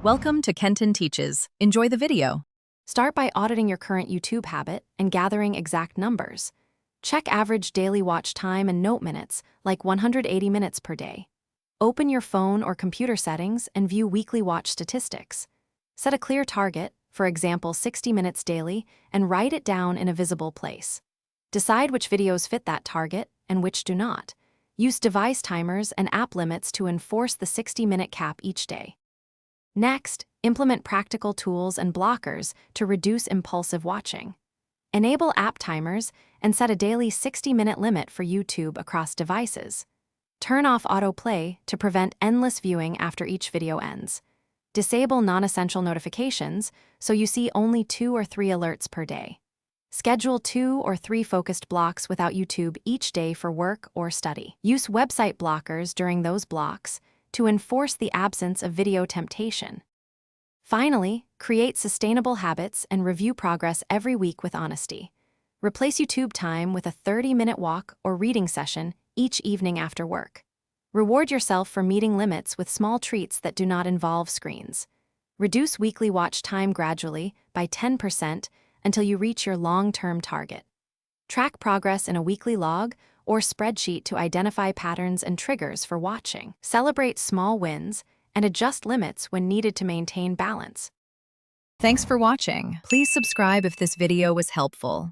Welcome to Kenton Teaches. Enjoy the video. Start by auditing your current YouTube habit and gathering exact numbers. Check average daily watch time and note minutes, like 180 minutes per day. Open your phone or computer settings and view weekly watch statistics. Set a clear target, for example 60 minutes daily, and write it down in a visible place. Decide which videos fit that target and which do not. Use device timers and app limits to enforce the 60-minute cap each day. Next, implement practical tools and blockers to reduce impulsive watching. Enable app timers and set a daily 60-minute limit for YouTube across devices. Turn off autoplay to prevent endless viewing after each video ends. Disable non-essential notifications so you see only 2 or 3 alerts per day. Schedule 2 or 3 focused blocks without YouTube each day for work or study. Use website blockers during those blocks to enforce the absence of video temptation. Finally, create sustainable habits and review progress every week with honesty. Replace YouTube time with a 30-minute walk or reading session each evening after work. Reward yourself for meeting limits with small treats that do not involve screens. Reduce weekly watch time gradually by 10% until you reach your long-term target. Track progress in a weekly log or spreadsheet to identify patterns and triggers for watching. Celebrate small wins and adjust limits when needed to maintain balance. Thanks for watching. Please subscribe if this video was helpful.